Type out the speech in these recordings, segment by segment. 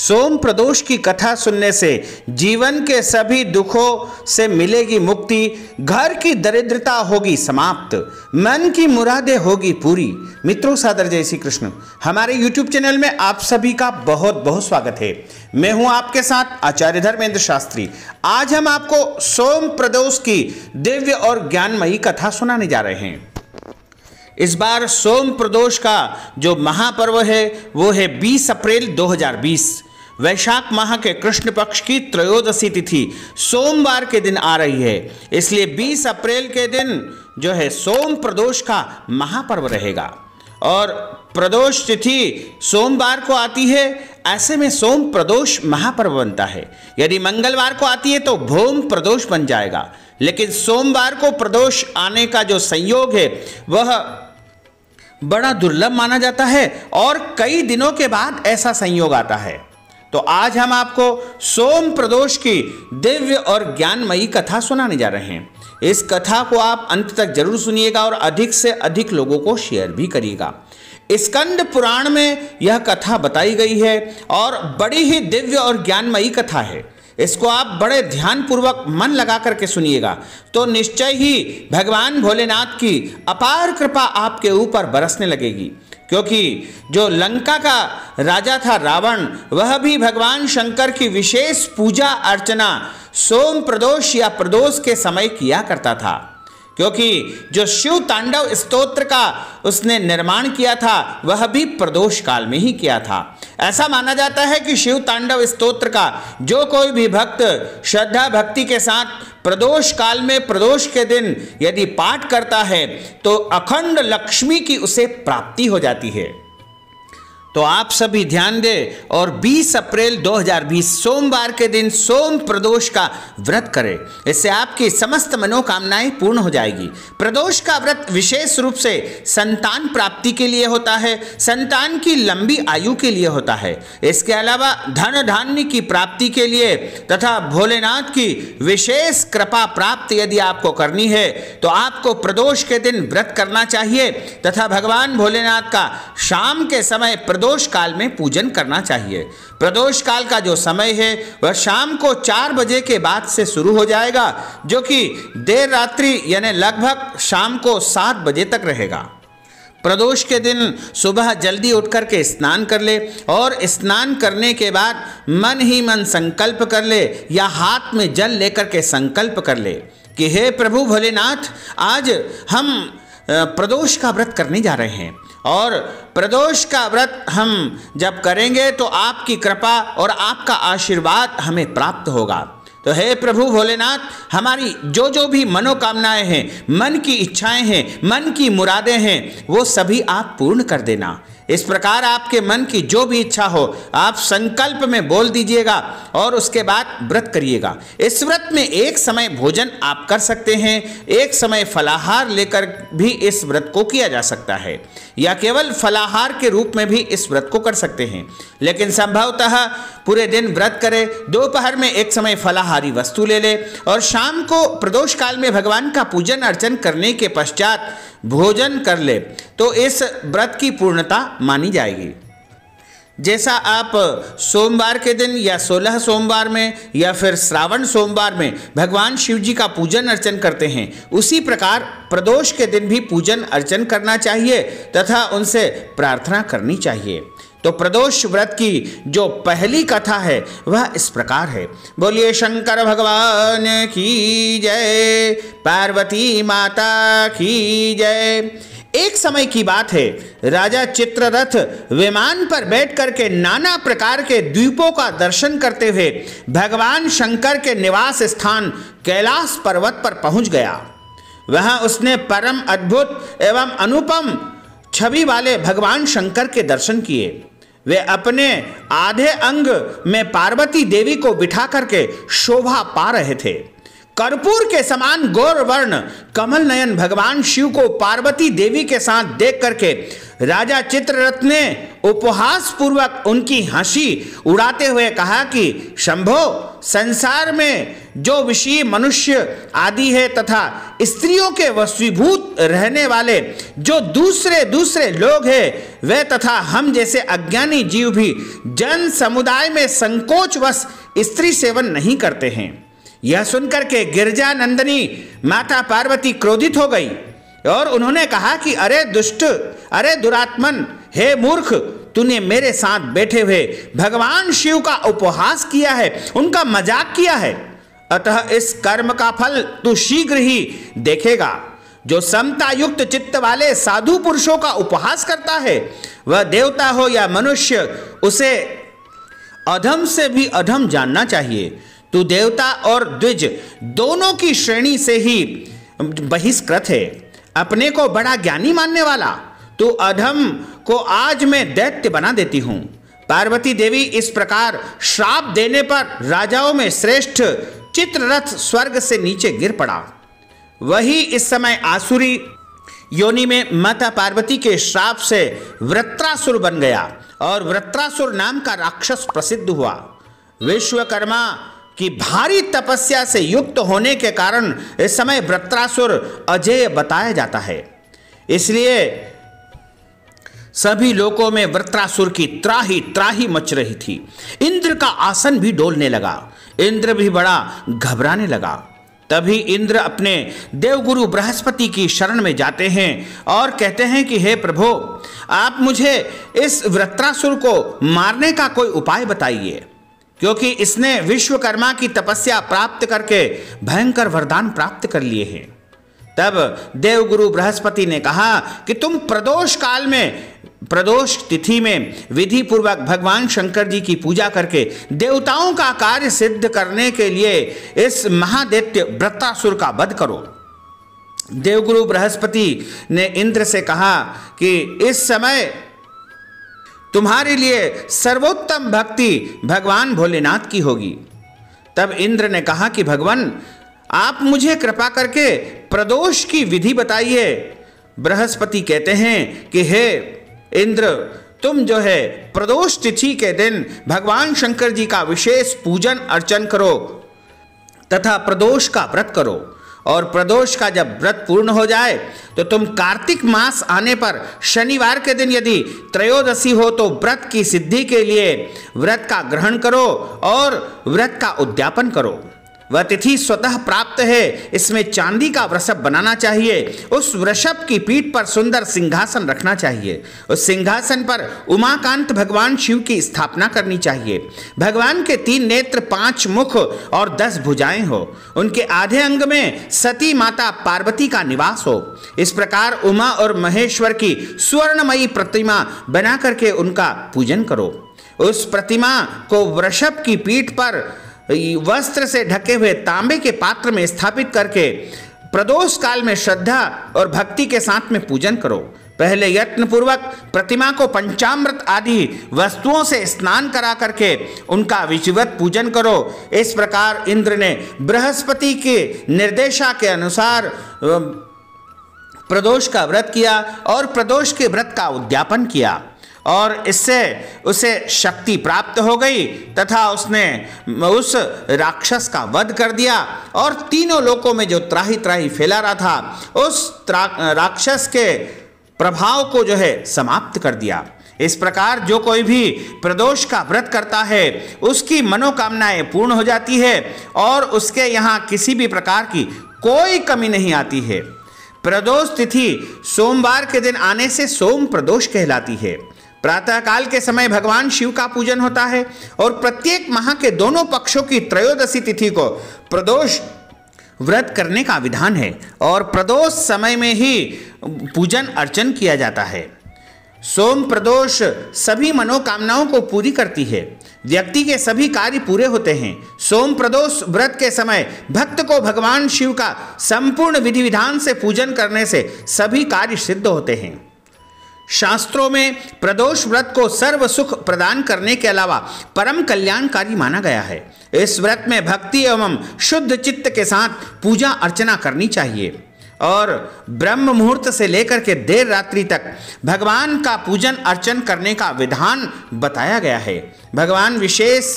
सोम प्रदोष की कथा सुनने से जीवन के सभी दुखों से मिलेगी मुक्ति, घर की दरिद्रता होगी समाप्त, मन की मुरादें होगी पूरी। मित्रों, सादर जय श्री कृष्ण। हमारे YouTube चैनल में आप सभी का बहुत बहुत स्वागत है। मैं हूं आपके साथ आचार्य धर्मेंद्र शास्त्री। आज हम आपको सोम प्रदोष की दिव्य और ज्ञानमयी कथा सुनाने जा रहे हैं। इस बार सोम प्रदोष का जो महापर्व है वो है 20 अप्रैल 2020। वैशाख माह के कृष्ण पक्ष की त्रयोदशी तिथि सोमवार के दिन आ रही है, इसलिए 20 अप्रैल के दिन जो है सोम प्रदोष का महापर्व रहेगा। और प्रदोष तिथि सोमवार को आती है, ऐसे में सोम प्रदोष महापर्व बनता है। यदि मंगलवार को आती है तो भोम प्रदोष बन जाएगा, लेकिन सोमवार को प्रदोष आने का जो संयोग है वह बड़ा दुर्लभ माना जाता है और कई दिनों के बाद ऐसा संयोग आता है। तो आज हम आपको सोम प्रदोष की दिव्य और ज्ञानमयी कथा सुनाने जा रहे हैं। इस कथा को आप अंत तक जरूर सुनिएगा और अधिक से अधिक लोगों को शेयर भी करिएगा। स्कंद पुराण में यह कथा बताई गई है और बड़ी ही दिव्य और ज्ञानमयी कथा है। इसको आप बड़े ध्यानपूर्वक मन लगा करके सुनिएगा तो निश्चय ही भगवान भोलेनाथ की अपार कृपा आपके ऊपर बरसने लगेगी। क्योंकि जो लंका का राजा था रावण, वह भी भगवान शंकर की विशेष पूजा अर्चना सोम प्रदोष या प्रदोष के समय किया करता था। क्योंकि जो शिव तांडव स्तोत्र का उसने निर्माण किया था वह भी प्रदोष काल में ही किया था। ऐसा माना जाता है कि शिव तांडव स्तोत्र का जो कोई भी भक्त श्रद्धा भक्ति के साथ प्रदोष काल में प्रदोष के दिन यदि पाठ करता है तो अखंड लक्ष्मी की उसे प्राप्ति हो जाती है। तो आप सभी ध्यान दें और 20 अप्रैल 2020 सोमवार के दिन सोम प्रदोष का व्रत करें। इससे आपकी समस्त मनोकामनाएं पूर्ण हो जाएगी। प्रदोष का व्रत विशेष रूप से संतान प्राप्ति के लिए होता है, संतान की लंबी आयु के लिए होता है। इसके अलावा धन धान्य की प्राप्ति के लिए तथा भोलेनाथ की विशेष कृपा प्राप्त यदि आपको करनी है तो आपको प्रदोष के दिन व्रत करना चाहिए तथा भगवान भोलेनाथ का शाम के समय प्रदोष काल में पूजन करना चाहिए। प्रदोष काल का जो समय है वह शाम को 4 बजे के बाद से शुरू हो जाएगा, जो कि देर रात्रि यानी लगभग शाम को 7 बजे तक रहेगा। प्रदोष के दिन सुबह जल्दी उठ करके स्नान कर ले और स्नान करने के बाद मन ही मन संकल्प कर ले या हाथ में जल लेकर के संकल्प कर ले कि हे प्रभु भोलेनाथ, आज हम प्रदोष का व्रत करने जा रहे हैं और प्रदोष का व्रत हम जब करेंगे तो आपकी कृपा और आपका आशीर्वाद हमें प्राप्त होगा। तो हे प्रभु भोलेनाथ, हमारी जो भी मनोकामनाएं हैं, मन की इच्छाएं हैं, मन की मुरादें हैं, वो सभी आप पूर्ण कर देना। इस प्रकार आपके मन की जो भी इच्छा हो आप संकल्प में बोल दीजिएगा और उसके बाद व्रत करिएगा। इस व्रत में एक समय भोजन आप कर सकते हैं, एक समय फलाहार लेकर भी इस व्रत को किया जा सकता है या केवल फलाहार के रूप में भी इस व्रत को कर सकते हैं। लेकिन संभवतः पूरे दिन व्रत करें, दोपहर में एक समय फलाहारी वस्तु ले ले और शाम को प्रदोष काल में भगवान का पूजन अर्चन करने के पश्चात भोजन कर ले तो इस व्रत की पूर्णता मानी जाएगी। जैसा आप सोमवार के दिन या 16 सोमवार में या फिर श्रावण सोमवार में भगवान शिव जी का पूजन अर्चन करते हैं, उसी प्रकार प्रदोष के दिन भी पूजन अर्चन करना चाहिए तथा उनसे प्रार्थना करनी चाहिए। तो प्रदोष व्रत की जो पहली कथा है वह इस प्रकार है। बोलिए शंकर भगवान की जय, पार्वती माता की जय। एक समय की बात है, राजा चित्ररथ विमान पर बैठ करके नाना प्रकार के द्वीपों का दर्शन करते हुए भगवान शंकर के निवास स्थान कैलाश पर्वत पर पहुंच गया। वहां उसने परम अद्भुत एवं अनुपम छवि वाले भगवान शंकर के दर्शन किए। वे अपने आधे अंग में पार्वती देवी को बिठा करके शोभा पा रहे थे। कर्पूर के समान गौर वर्ण कमल नयन भगवान शिव को पार्वती देवी के साथ देख करके राजा चित्ररथ ने उपहास पूर्वक उनकी हंसी उड़ाते हुए कहा कि शंभो, संसार में जो विषयी मनुष्य आदि है तथा स्त्रियों के वशीभूत रहने वाले जो दूसरे लोग हैं, वे तथा हम जैसे अज्ञानी जीव भी जन समुदाय में संकोचवश स्त्री सेवन नहीं करते हैं। यह सुनकर के गिरजा नंदिनी माता पार्वती क्रोधित हो गई और उन्होंने कहा कि अरे दुष्ट, अरे दुरात्मन, हे मूर्ख, तूने मेरे साथ बैठे हुए भगवान शिव का उपहास किया है, उनका मजाक किया है। अतः इस कर्म का फल तू शीघ्र ही देखेगा। जो समता युक्त चित्त वाले साधु पुरुषों का उपहास करता है, वह देवता हो या मनुष्य, उसे अधम से भी अधम जानना चाहिए। तू देवता और द्विज दोनों की श्रेणी से ही बहिष्कृत है। अपने को बड़ा ज्ञानी मानने वाला तू अधम को आज मैं दैत्य बना देती हूं। पार्वती देवी इस प्रकार श्राप देने पर राजाओं में श्रेष्ठ चित्ररथ स्वर्ग से नीचे गिर पड़ा। वही इस समय आसुरी योनि में माता पार्वती के श्राप से वृत्रासुर बन गया और वृत्रासुर नाम का राक्षस प्रसिद्ध हुआ। विश्वकर्मा की भारी तपस्या से युक्त होने के कारण इस समय वृत्रासुर अजेय बताया जाता है। इसलिए सभी लोकों में वृत्रासुर की त्राही त्राही मच रही थी। इंद्र का आसन भी डोलने लगा। इंद्र भी बड़ा घबराने लगा। तभी इंद्र अपने देवगुरु बृहस्पति की शरण में जाते हैं और कहते हैं कि हे प्रभु, आप मुझे इस वृत्रासुर को मारने का कोई उपाय बताइए, क्योंकि इसने विश्वकर्मा की तपस्या प्राप्त करके भयंकर वरदान प्राप्त कर लिए हैं। तब देवगुरु बृहस्पति ने कहा कि तुम प्रदोष काल में, प्रदोष तिथि में विधि पूर्वक भगवान शंकर जी की पूजा करके देवताओं का कार्य सिद्ध करने के लिए इस महादैत्य वृत्रासुर का वध करो। देवगुरु बृहस्पति ने इंद्र से कहा कि इस समय तुम्हारे लिए सर्वोत्तम भक्ति भगवान भोलेनाथ की होगी। तब इंद्र ने कहा कि भगवान, आप मुझे कृपा करके प्रदोष की विधि बताइए। बृहस्पति कहते हैं कि हे इंद्र, तुम जो है प्रदोष तिथि के दिन भगवान शंकर जी का विशेष पूजन अर्चन करो तथा प्रदोष का व्रत करो, और प्रदोष का जब व्रत पूर्ण हो जाए तो तुम कार्तिक मास आने पर शनिवार के दिन यदि त्रयोदशी हो तो व्रत की सिद्धि के लिए व्रत का ग्रहण करो और व्रत का उद्यापन करो। वह तिथि स्वतः प्राप्त है। इसमें चांदी का वृषभ बनाना चाहिए। उस वृषभ की पीठ पर सुंदर सिंहासन रखना चाहिए। उस सिंहासन पर उमाकांत भगवान शिव की स्थापना करनी चाहिए। भगवान के 3 नेत्र, 5 मुख और 10 भुजाएं हो। उनके आधे अंग में सती माता पार्वती का निवास हो। इस प्रकार उमा और महेश्वर की स्वर्णमयी प्रतिमा बना करके उनका पूजन करो। उस प्रतिमा को वृषभ की पीठ पर वस्त्र से ढके हुए तांबे के पात्र में स्थापित करके प्रदोष काल में श्रद्धा और भक्ति के साथ में पूजन करो। पहले यत्न पूर्वक प्रतिमा को पंचामृत आदि वस्तुओं से स्नान करा करके उनका विधिवत पूजन करो। इस प्रकार इंद्र ने बृहस्पति के निर्देशा के अनुसार प्रदोष का व्रत किया और प्रदोष के व्रत का उद्यापन किया, और इससे उसे शक्ति प्राप्त हो गई तथा उसने उस राक्षस का वध कर दिया और तीनों लोकों में जो त्राही त्राही फैला रहा था उस राक्षस के प्रभाव को जो है समाप्त कर दिया। इस प्रकार जो कोई भी प्रदोष का व्रत करता है उसकी मनोकामनाएं पूर्ण हो जाती है और उसके यहाँ किसी भी प्रकार की कोई कमी नहीं आती है। प्रदोष तिथि सोमवार के दिन आने से सोम प्रदोष कहलाती है। प्रातःकाल के समय भगवान शिव का पूजन होता है और प्रत्येक माह के दोनों पक्षों की त्रयोदशी तिथि को प्रदोष व्रत करने का विधान है और प्रदोष समय में ही पूजन अर्चन किया जाता है। सोम प्रदोष सभी मनोकामनाओं को पूरी करती है। व्यक्ति के सभी कार्य पूरे होते हैं। सोम प्रदोष व्रत के समय भक्त को भगवान शिव का संपूर्ण विधि विधान से पूजन करने से सभी कार्य सिद्ध होते हैं। शास्त्रों में प्रदोष व्रत को सर्व सुख प्रदान करने के अलावा परम कल्याणकारी माना गया है। इस व्रत में भक्ति एवं शुद्ध चित्त के साथ पूजा अर्चना करनी चाहिए और ब्रह्म मुहूर्त से लेकर के देर रात्रि तक भगवान का पूजन अर्चन करने का विधान बताया गया है। भगवान विशेष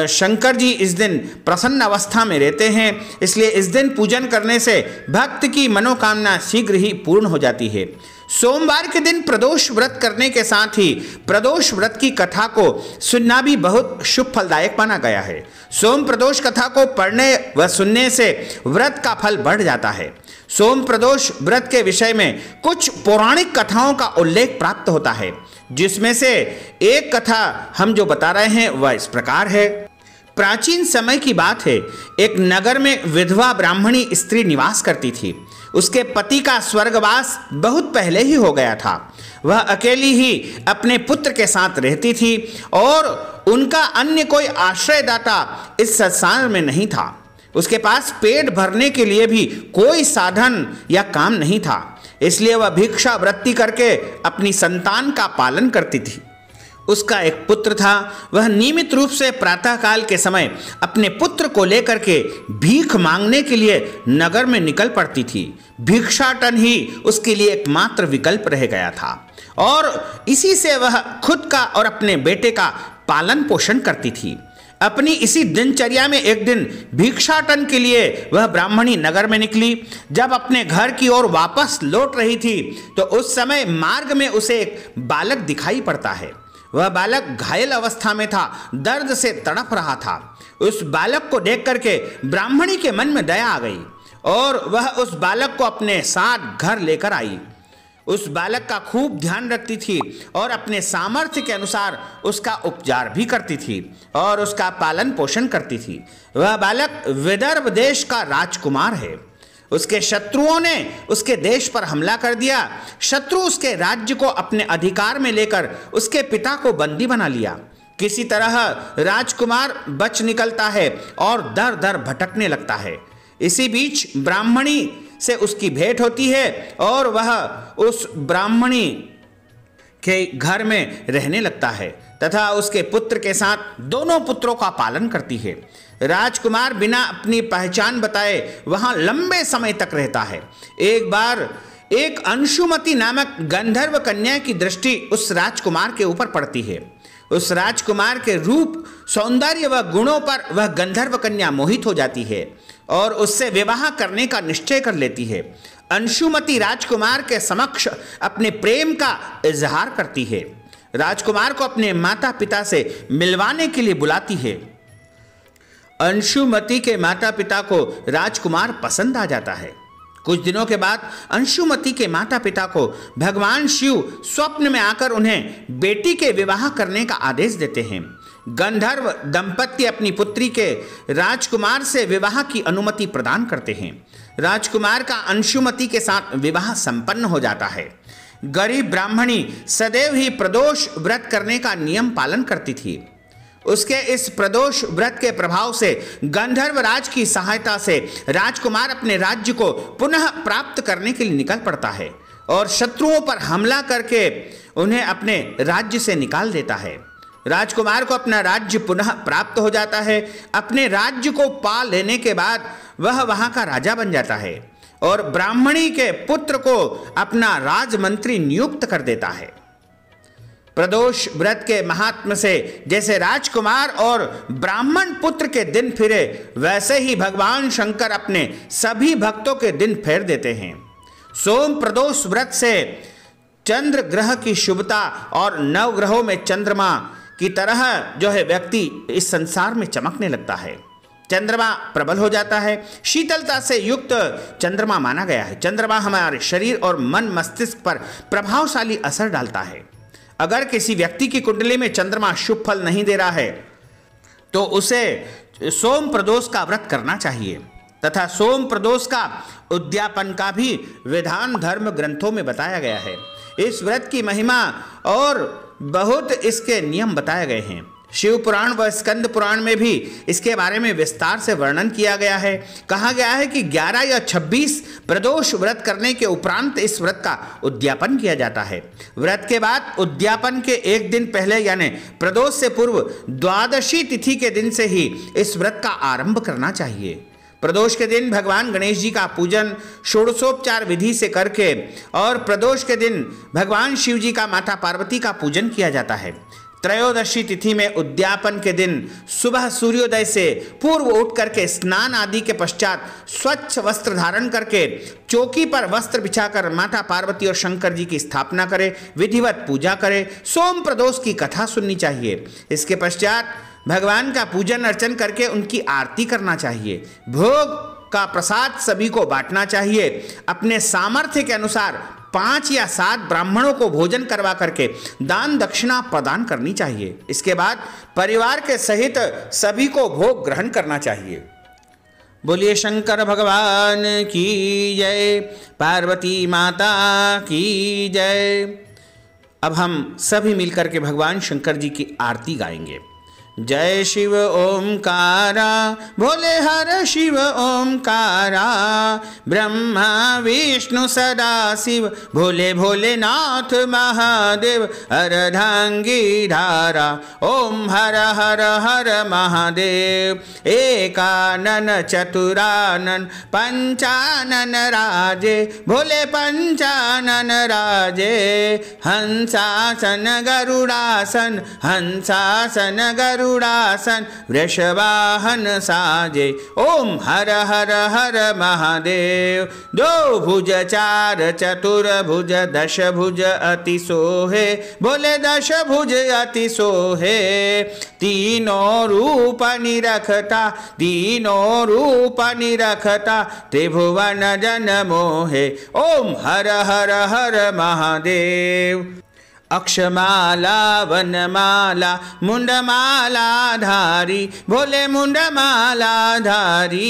शंकर जी इस दिन प्रसन्न अवस्था में रहते हैं, इसलिए इस दिन पूजन करने से भक्त की मनोकामना शीघ्र ही पूर्ण हो जाती है। सोमवार के दिन प्रदोष व्रत करने के साथ ही प्रदोष व्रत की कथा को सुनना भी बहुत शुभ फलदायक माना गया है। सोम प्रदोष कथा को पढ़ने व सुनने से व्रत का फल बढ़ जाता है। सोम प्रदोष व्रत के विषय में कुछ पौराणिक कथाओं का उल्लेख प्राप्त होता है, जिसमें से एक कथा हम जो बता रहे हैं वह इस प्रकार है। प्राचीन समय की बात है, एक नगर में विधवा ब्राह्मणी स्त्री निवास करती थी। उसके पति का स्वर्गवास बहुत पहले ही हो गया था। वह अकेली ही अपने पुत्र के साथ रहती थी और उनका अन्य कोई आश्रयदाता इस संसार में नहीं था। उसके पास पेट भरने के लिए भी कोई साधन या काम नहीं था, इसलिए वह भिक्षावृत्ति करके अपनी संतान का पालन करती थी। उसका एक पुत्र था। वह नियमित रूप से प्रातःकाल के समय अपने पुत्र को लेकर के भीख मांगने के लिए नगर में निकल पड़ती थी। भिक्षाटन ही उसके लिए एकमात्र विकल्प रह गया था और इसी से वह खुद का और अपने बेटे का पालन पोषण करती थी। अपनी इसी दिनचर्या में एक दिन भिक्षाटन के लिए वह ब्राह्मणी नगर में निकली। जब अपने घर की ओर वापस लौट रही थी तो उस समय मार्ग में उसे एक बालक दिखाई पड़ता है। वह बालक घायल अवस्था में था, दर्द से तड़प रहा था। उस बालक को देख करके ब्राह्मणी के मन में दया आ गई और वह उस बालक को अपने साथ घर लेकर आई। उस बालक का खूब ध्यान रखती थी और अपने सामर्थ्य के अनुसार उसका उपचार भी करती थी और उसका पालन पोषण करती थी। वह बालक विदर्भ देश का राजकुमार है। उसके शत्रुओं ने उसके देश पर हमला कर दिया। शत्रु उसके राज्य को अपने अधिकार में लेकर उसके पिता को बंदी बना लिया। किसी तरह राजकुमार बच निकलता है और दर दर भटकने लगता है। इसी बीच ब्राह्मणी से उसकी भेंट होती है और वह उस ब्राह्मणी के घर में रहने लगता है तथा उसके पुत्र के साथ दोनों पुत्रों का पालन करती है। राजकुमार बिना अपनी पहचान बताए वहां लंबे समय तक रहता है। एक बार एक अंशुमती नामक गंधर्व कन्या की दृष्टि उस राजकुमार के ऊपर पड़ती है। उस राजकुमार के रूप, सौंदर्य व गुणों पर वह गंधर्व कन्या मोहित हो जाती है और उससे विवाह करने का निश्चय कर लेती है। अंशुमती राजकुमार के समक्ष अपने प्रेम का इजहार करती है। राजकुमार को अपने माता पिता से मिलवाने के लिए बुलाती है। अंशुमती के माता पिता को राजकुमार पसंद आ जाता है। कुछ दिनों के बाद अंशुमती के माता पिता को भगवान शिव स्वप्न में आकर उन्हें बेटी के विवाह करने का आदेश देते हैं। गंधर्व दंपति अपनी पुत्री के राजकुमार से विवाह की अनुमति प्रदान करते हैं। राजकुमार का अंशुमती के साथ विवाह संपन्न हो जाता है। गरीब ब्राह्मणी सदैव ही प्रदोष व्रत करने का नियम पालन करती थी। उसके इस प्रदोष व्रत के प्रभाव से गंधर्व राज की सहायता से राजकुमार अपने राज्य को पुनः प्राप्त करने के लिए निकल पड़ता है और शत्रुओं पर हमला करके उन्हें अपने राज्य से निकाल देता है। राजकुमार को अपना राज्य पुनः प्राप्त हो जाता है। अपने राज्य को पा लेने के बाद वह वहां का राजा बन जाता है और ब्राह्मणी के पुत्र को अपना राजमंत्री नियुक्त कर देता है। प्रदोष व्रत के महात्म से जैसे राजकुमार और ब्राह्मण पुत्र के दिन फिरे, वैसे ही भगवान शंकर अपने सभी भक्तों के दिन फेर देते हैं। सोम प्रदोष व्रत से चंद्र ग्रह की शुभता और नवग्रहों में चंद्रमा की तरह जो है व्यक्ति इस संसार में चमकने लगता है। चंद्रमा प्रबल हो जाता है। शीतलता से युक्त चंद्रमा माना गया है। चंद्रमा हमारे शरीर और मन मस्तिष्क पर प्रभावशाली असर डालता है। अगर किसी व्यक्ति की कुंडली में चंद्रमा शुभ फल नहीं दे रहा है तो उसे सोम प्रदोष का व्रत करना चाहिए तथा सोम प्रदोष का उद्यापन का भी विधान धर्म ग्रंथों में बताया गया है। इस व्रत की महिमा और बहुत इसके नियम बताए गए हैं। शिव पुराण व स्कंद पुराण में भी इसके बारे में विस्तार से वर्णन किया गया है। कहा गया है कि 11 या 26 प्रदोष व्रत करने के उपरांत इस व्रत का उद्यापन किया जाता है। व्रत के बाद उद्यापन के एक दिन पहले यानी प्रदोष से पूर्व द्वादशी तिथि के दिन से ही इस व्रत का आरंभ करना चाहिए। प्रदोष के दिन भगवान गणेश जी का पूजन षोडशोपचार विधि से करके और प्रदोष के दिन भगवान शिव जी का माता पार्वती का पूजन किया जाता है। त्रयोदशी तिथि में उद्यापन के दिन सुबह सूर्योदय से पूर्व उठ करके स्नान आदि के पश्चात स्वच्छ वस्त्र धारण करके चौकी पर वस्त्र बिछाकर माता पार्वती और शंकर जी की स्थापना करें, विधिवत पूजा करें, सोम प्रदोष की कथा सुननी चाहिए। इसके पश्चात भगवान का पूजन अर्चन करके उनकी आरती करना चाहिए। भोग का प्रसाद सभी को बांटना चाहिए। अपने सामर्थ्य के अनुसार 5 या 7 ब्राह्मणों को भोजन करवा करके दान दक्षिणा प्रदान करनी चाहिए। इसके बाद परिवार के सहित सभी को भोग ग्रहण करना चाहिए। बोलिए शंकर भगवान की जय, पार्वती माता की जय। अब हम सभी मिलकर के भगवान शंकर जी की आरती गाएंगे। जय शिव ओमकारा, भोले हर शिव ओमकारा, ब्रह्मा विष्णु सदा शिव, भोले भोलेनाथ महादेव, अर्धांगी धारा, ओम हर हर हर महादेव, एकानन चतुरानन पंचानन राजे, भोले पंचानन राजे, हंसासन गरुड़ासन, हंसासन गरुड़ासन, वृषवाहन साजे, ओम हर हर हर महादेव। 2 भुज 4 चतुर्भुज, 10 भुज अति सोहे, भोले 10 भुज अति सोहे, तीनों रूप निरखता, तीनों रूप निरखता, त्रिभुवन जन मोहे, ओम हर हर हर महादेव। अक्षमाला वनमाला मुंडमाला धारी, भोले मुंडमाला धारी,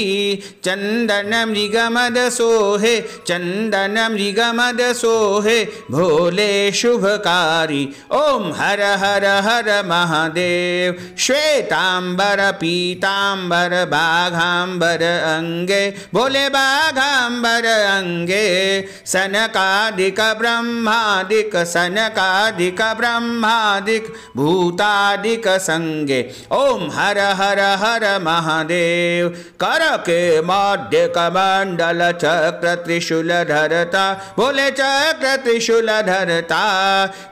चंदन मृगमद सोहे, चंदन मृगमद सोहे, भोले शुभकारी, ओम हर हर हर महादेव। श्वेतांबर पीतांबर बाघांबर अंगे, भोले बाघांबर अंगे, सनकादिक ब्रह्मादिक, सनका दिक ब्रह्मादिक, भूतादिक संगे, ओम हर हर हर महादेव। कर के मध्य कमंडल चक्र त्रिशूल धरता, भोले चक्र त्रिशूल धरता,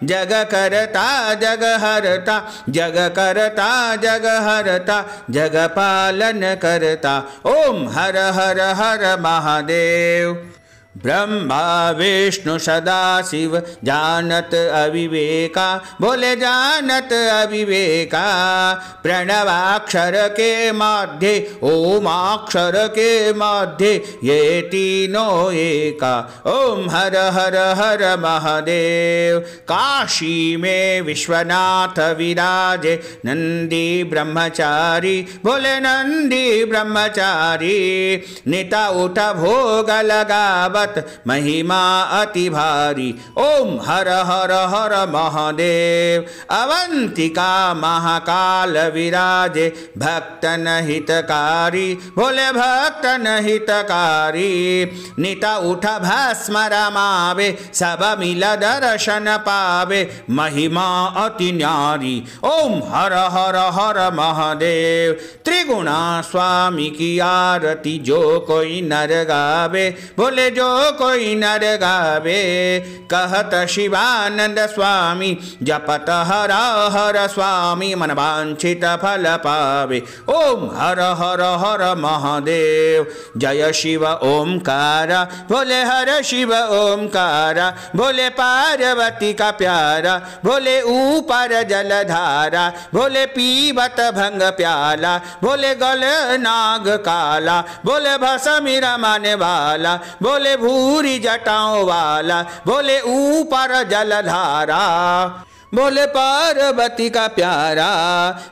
जग करता जग हरता, जग करता जग हरता, जग पालन करता, ओम हर हर हर महादेव। ब्रह्मा विष्णु सदा शिव, जानत अविवेका, भोले जानत अविवेका, प्रणवाक्षर के मध्य, ओमाक्षर के मध्य, ये तीनों एका, ओम हर हर हर महादेव। काशी में विश्वनाथ विराजे, नंदी ब्रह्मचारी, भोले नंदी ब्रह्मचारी, निता उठ भोग लगावत, महिमा अति भारी, ओम हर हर हर महादेव। अवंतिका महाकाल विराजे, भक्तन हितकारी, भोले भक्तन हितकारी, निता उठ भस्म रमावे, सब मिल दर्शन पावे, महिमा अति न्यारी, ओम हर हर हर महादेव। त्रिगुणा स्वामी की आरती जो कोई नर गावे, भोले जो कोई नर गावे, कहत शिवानंद स्वामी, जपत हर हर स्वामी, मन वांछित फल पावे, ओम हर हर हर महादेव। जय शिव ओमकारा, भोले हर शिव ओमकारा, भोले पार्वती का प्यारा, भोले ऊपर जलधारा, भोले पीबत भंग प्याला, भोले गल नाग काला, भोले भसमी रमाने वाला, भोले भूरी जटाओं वाला, भोले ऊपर जलधारा, बोले पार्वती का प्यारा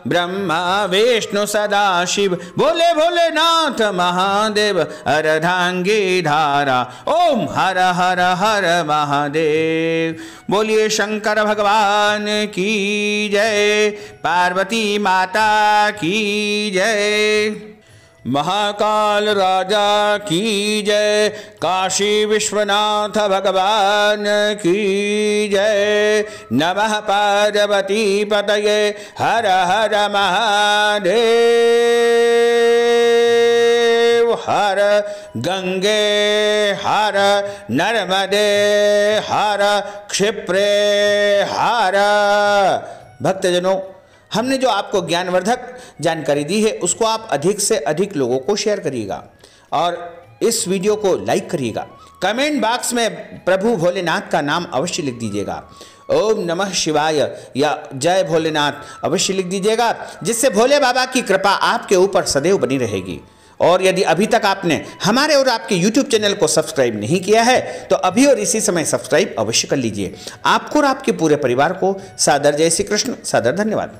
ब्रह्मा विष्णु सदाशिव, बोले भोलेनाथ महादेव अर्धांगी धारा, ओम हर हर हर महादेव। बोलिए शंकर भगवान की जय, पार्वती माता की जय, महाकाल राजा की जय, काशी विश्वनाथ भगवान की जय। नमः पार्वती पतये हर हर महादेव। हर गंगे हर नर्मदे हर क्षिप्रे हर। भक्तजनों, हमने जो आपको ज्ञानवर्धक जानकारी दी है उसको आप अधिक से अधिक लोगों को शेयर करिएगा और इस वीडियो को लाइक करिएगा। कमेंट बॉक्स में प्रभु भोलेनाथ का नाम अवश्य लिख दीजिएगा, ओम नमः शिवाय या जय भोलेनाथ अवश्य लिख दीजिएगा, जिससे भोले बाबा की कृपा आपके ऊपर सदैव बनी रहेगी। और यदि अभी तक आपने हमारे और आपके YouTube चैनल को सब्सक्राइब नहीं किया है तो अभी और इसी समय सब्सक्राइब अवश्य कर लीजिए। आपको और आपके पूरे परिवार को सादर जय श्री कृष्ण, सादर धन्यवाद।